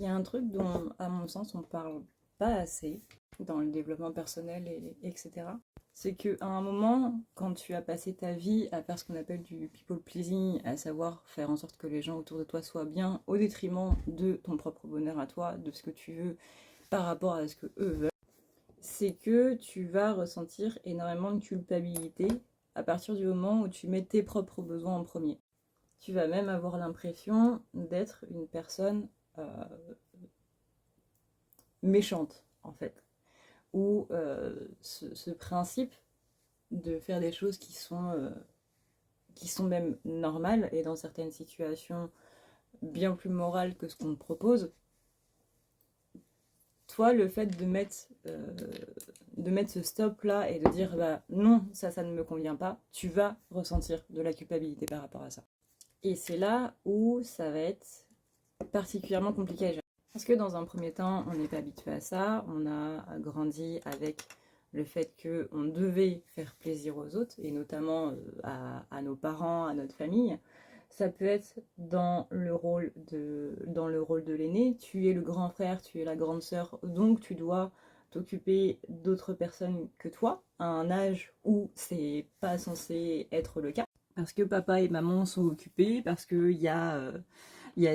Il y a un truc dont, à mon sens, on parle pas assez dans le développement personnel, etc. C'est qu'à un moment, quand tu as passé ta vie à faire ce qu'on appelle du people pleasing, à savoir faire en sorte que les gens autour de toi soient bien, au détriment de ton propre bonheur à toi, de ce que tu veux par rapport à ce que eux veulent, c'est que tu vas ressentir énormément de culpabilité à partir du moment où tu mets tes propres besoins en premier. Tu vas même avoir l'impression d'être une personne méchante, en fait. Ou ce principe de faire des choses qui sont même normales et dans certaines situations bien plus morales que ce qu'on te propose. Toi, le fait de mettre ce stop là et de dire bah non, ça ne me convient pas, tu vas ressentir de la culpabilité par rapport à ça. Et c'est là où ça va être particulièrement compliqué à gérer. Parce que dans un premier temps, on n'est pas habitué à ça, on a grandi avec le fait qu'on devait faire plaisir aux autres, et notamment à nos parents, à notre famille. Ça peut être dans le rôle de l'aîné, tu es le grand frère, tu es la grande sœur, donc tu dois t'occuper d'autres personnes que toi, à un âge où c'est pas censé être le cas. Parce que papa et maman sont occupés, parce qu'il y a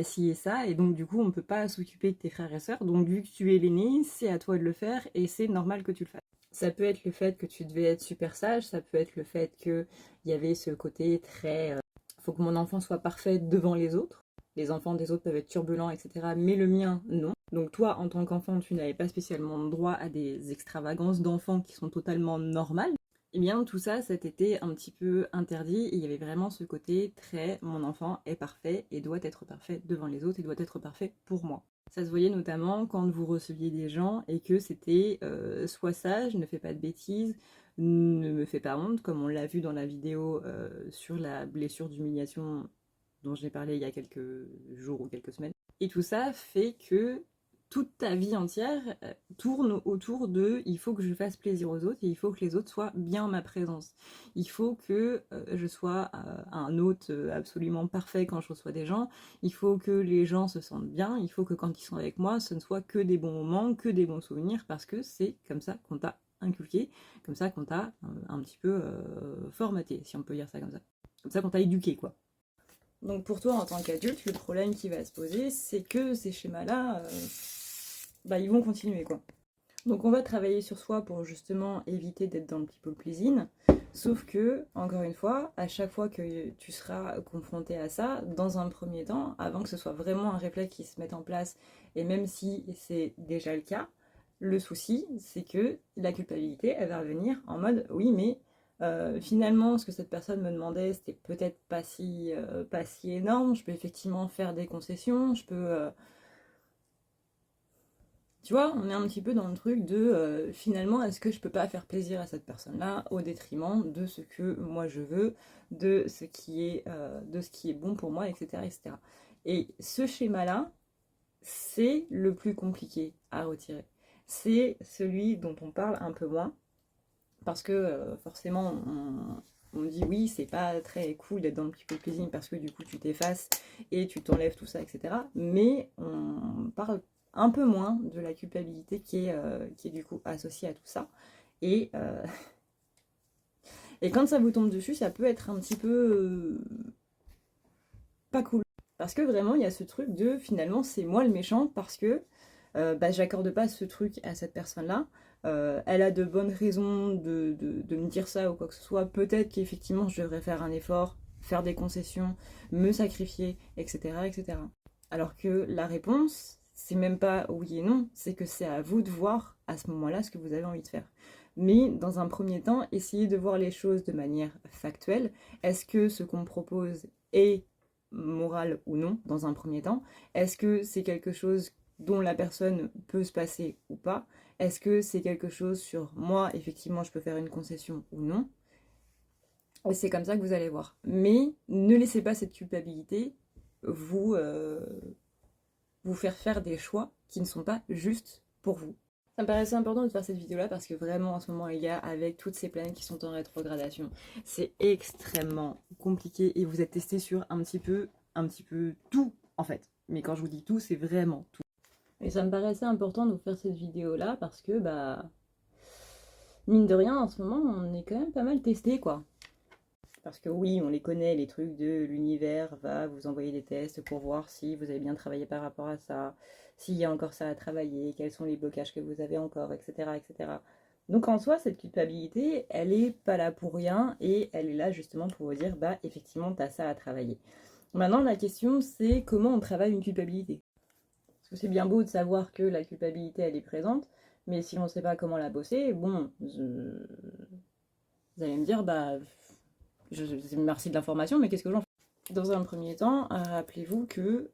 ci et ça, et donc du coup on ne peut pas s'occuper de tes frères et sœurs, donc vu que tu es l'aîné, c'est à toi de le faire, et c'est normal que tu le fasses. Ça peut être le fait que tu devais être super sage, ça peut être le fait qu'il y avait ce côté très faut que mon enfant soit parfait devant les autres. Les enfants des autres peuvent être turbulents, etc. Mais le mien, non. Donc toi, en tant qu'enfant, tu n'avais pas spécialement droit à des extravagances d'enfants qui sont totalement normales. Eh bien, tout ça, cet été, un petit peu interdit. Et il y avait vraiment ce côté très, mon enfant est parfait et doit être parfait devant les autres et doit être parfait pour moi. Ça se voyait notamment quand vous receviez des gens et que c'était sois sage, ne fais pas de bêtises, ne me fais pas honte, comme on l'a vu dans la vidéo sur la blessure d'humiliation dont j'ai parlé il y a quelques jours ou quelques semaines. Et tout ça fait que toute ta vie entière tourne autour de il faut que je fasse plaisir aux autres et il faut que les autres soient bien en ma présence. Il faut que je sois un hôte absolument parfait quand je reçois des gens. Il faut que les gens se sentent bien. Il faut que quand ils sont avec moi, ce ne soit que des bons moments, que des bons souvenirs parce que c'est comme ça qu'on t'a inculqué, comme ça qu'on t'a un petit peu formaté, si on peut dire ça comme ça. Comme ça qu'on t'a éduqué, quoi. Donc pour toi, en tant qu'adulte, le problème qui va se poser, c'est que ces schémas-là, bah, ils vont continuer, quoi. Donc on va travailler sur soi pour justement éviter d'être dans le people pleasing. Sauf que, encore une fois, à chaque fois que tu seras confronté à ça, dans un premier temps, avant que ce soit vraiment un réflexe qui se mette en place, et même si c'est déjà le cas, le souci, c'est que la culpabilité, elle va revenir en mode oui, mais finalement, ce que cette personne me demandait, c'était peut-être pas si énorme. Je peux effectivement faire des concessions, je peux. Tu vois, on est un petit peu dans le truc de finalement, est-ce que je peux pas faire plaisir à cette personne-là au détriment de ce que moi je veux, de ce qui est bon pour moi, etc., etc. Et ce schéma-là, c'est le plus compliqué à retirer. C'est celui dont on parle un peu moins, parce que forcément, on dit oui, c'est pas très cool d'être dans le people pleasing parce que du coup tu t'effaces et tu t'enlèves tout ça, etc. Mais on parle un peu moins de la culpabilité qui est du coup associée à tout ça. Et, euh, et quand ça vous tombe dessus, ça peut être un petit peu pas cool. Parce que vraiment, il y a ce truc de finalement, c'est moi le méchant parce que bah, j'accorde pas ce truc à cette personne-là. Elle a de bonnes raisons de me dire ça ou quoi que ce soit. Peut-être qu'effectivement, je devrais faire un effort, faire des concessions, me sacrifier, etc., etc. Alors que la réponse, c'est même pas oui et non, c'est que c'est à vous de voir à ce moment-là ce que vous avez envie de faire. Mais dans un premier temps, essayez de voir les choses de manière factuelle. Est-ce que ce qu'on me propose est moral ou non, dans un premier temps? Est-ce que c'est quelque chose dont la personne peut se passer ou pas? Est-ce que c'est quelque chose sur moi, effectivement, je peux faire une concession ou non? Et c'est comme ça que vous allez voir. Mais ne laissez pas cette culpabilité vous faire faire des choix qui ne sont pas justes pour vous. Ça me paraissait important de faire cette vidéo-là parce que vraiment en ce moment, les gars, avec toutes ces planètes qui sont en rétrogradation, c'est extrêmement compliqué et vous êtes testé sur un petit peu tout en fait. Mais quand je vous dis tout, c'est vraiment tout. Et ça me paraissait important de vous faire cette vidéo-là parce que, bah, mine de rien, en ce moment, on est quand même pas mal testé, quoi. Parce que oui, on les connaît, les trucs de l'univers va vous envoyer des tests pour voir si vous avez bien travaillé par rapport à ça, s'il y a encore ça à travailler, quels sont les blocages que vous avez encore, etc., etc. Donc en soi, cette culpabilité, elle est pas là pour rien et elle est là justement pour vous dire, bah effectivement, t'as ça à travailler. Maintenant, la question, c'est comment on travaille une culpabilité. Parce que c'est bien beau de savoir que la culpabilité, elle est présente, mais si on ne sait pas comment la bosser, bon, vous allez me dire, bah, merci de l'information, mais qu'est-ce que j'en fais? Dans un premier temps, rappelez-vous que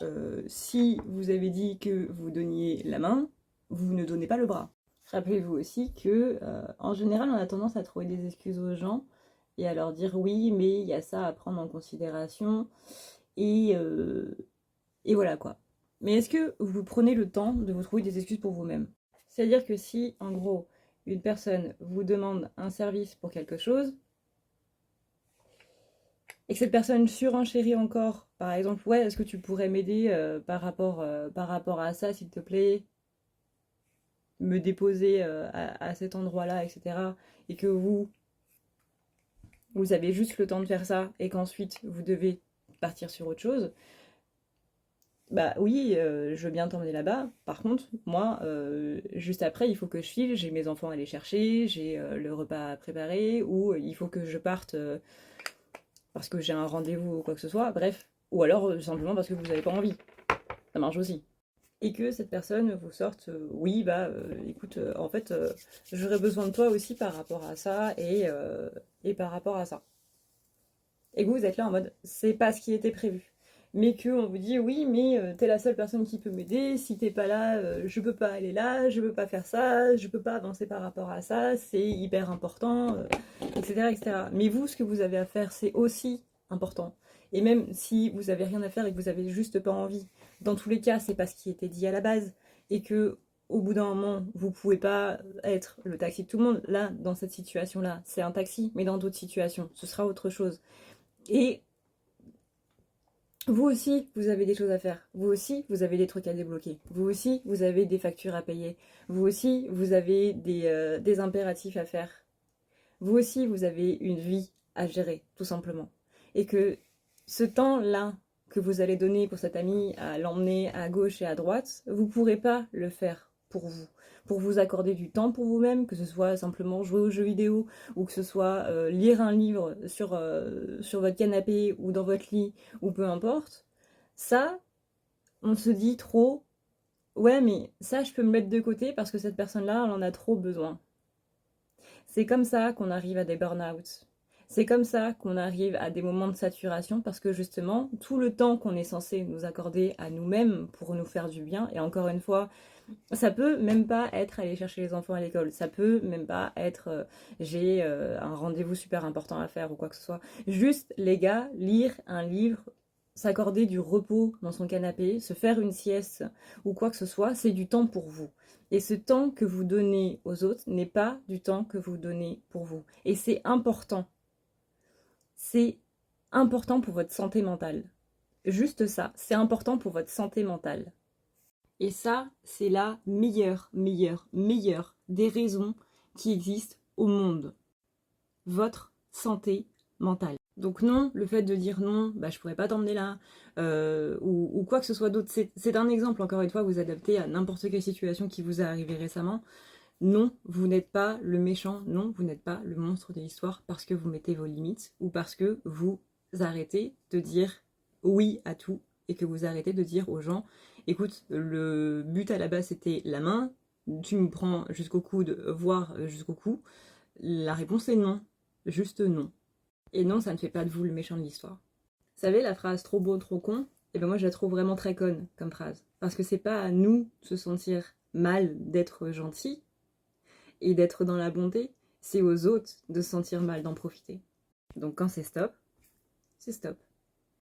si vous avez dit que vous donniez la main, vous ne donnez pas le bras. Rappelez-vous aussi que, en général, on a tendance à trouver des excuses aux gens et à leur dire oui, mais il y a ça à prendre en considération et, euh, et voilà quoi. Mais est-ce que vous prenez le temps de vous trouver des excuses pour vous-même? C'est-à-dire que si, en gros, une personne vous demande un service pour quelque chose, et que cette personne surenchérit encore, par exemple, ouais, est-ce que tu pourrais m'aider par rapport à ça, s'il te plaît, me déposer à cet endroit-là, etc. Et que vous avez juste le temps de faire ça, et qu'ensuite vous devez partir sur autre chose, bah oui, je veux bien t'emmener là-bas. Par contre, moi, juste après, il faut que je file, j'ai mes enfants à aller chercher, j'ai le repas à préparer, ou il faut que je parte parce que j'ai un rendez-vous ou quoi que ce soit, bref. Ou alors simplement parce que vous n'avez pas envie. Ça marche aussi. Et que cette personne vous sorte, oui, bah écoute, en fait, j'aurais besoin de toi aussi par rapport à ça et par rapport à ça. Et que vous êtes là en mode, c'est pas ce qui était prévu. Mais qu'on vous dit, oui, mais t'es la seule personne qui peut m'aider, si t'es pas là, je peux pas aller là, je peux pas faire ça, je peux pas avancer par rapport à ça, c'est hyper important, etc., etc. Mais vous, ce que vous avez à faire, c'est aussi important. Et même si vous avez rien à faire et que vous avez juste pas envie, dans tous les cas, c'est pas ce qui était dit à la base. Et que au bout d'un moment, vous pouvez pas être le taxi de tout le monde. Là, dans cette situation-là, c'est un taxi, mais dans d'autres situations, ce sera autre chose. Et vous aussi, vous avez des choses à faire. Vous aussi, vous avez des trucs à débloquer. Vous aussi, vous avez des factures à payer. Vous aussi, vous avez des impératifs à faire. Vous aussi, vous avez une vie à gérer, tout simplement. Et que ce temps-là que vous allez donner pour cet ami à l'emmener à gauche et à droite, vous ne pourrez pas le faire pour vous. Pour vous accorder du temps pour vous-même, que ce soit simplement jouer aux jeux vidéo, ou que ce soit lire un livre sur votre canapé ou dans votre lit, ou peu importe. Ça, on se dit trop, ouais, mais ça, je peux me mettre de côté parce que cette personne-là, elle en a trop besoin. C'est comme ça qu'on arrive à des burn-out. C'est comme ça qu'on arrive à des moments de saturation parce que justement, tout le temps qu'on est censé nous accorder à nous-mêmes pour nous faire du bien, et encore une fois, ça peut même pas être aller chercher les enfants à l'école, ça peut même pas être j'ai un rendez-vous super important à faire ou quoi que ce soit. Juste, les gars, lire un livre, s'accorder du repos dans son canapé, se faire une sieste ou quoi que ce soit, c'est du temps pour vous. Et ce temps que vous donnez aux autres n'est pas du temps que vous donnez pour vous. Et c'est important. C'est important pour votre santé mentale. Juste ça, c'est important pour votre santé mentale. Et ça, c'est la meilleure des raisons qui existent au monde. Votre santé mentale. Donc non, le fait de dire non, bah, je pourrais pas t'emmener là, ou quoi que ce soit d'autre, c'est un exemple, encore une fois, vous adaptez à n'importe quelle situation qui vous est arrivée récemment. Non, vous n'êtes pas le méchant, non, vous n'êtes pas le monstre de l'histoire parce que vous mettez vos limites, ou parce que vous arrêtez de dire oui à tout, et que vous arrêtez de dire aux gens, écoute, le but à la base c'était la main, tu me prends jusqu'au coude, voire jusqu'au cou. La réponse est non, juste non. Et non, ça ne fait pas de vous le méchant de l'histoire. Vous savez, la phrase trop beau, trop con, et ben moi je la trouve vraiment très conne comme phrase. Parce que c'est pas à nous de se sentir mal d'être gentil et d'être dans la bonté, c'est aux autres de se sentir mal d'en profiter. Donc quand c'est stop, c'est stop.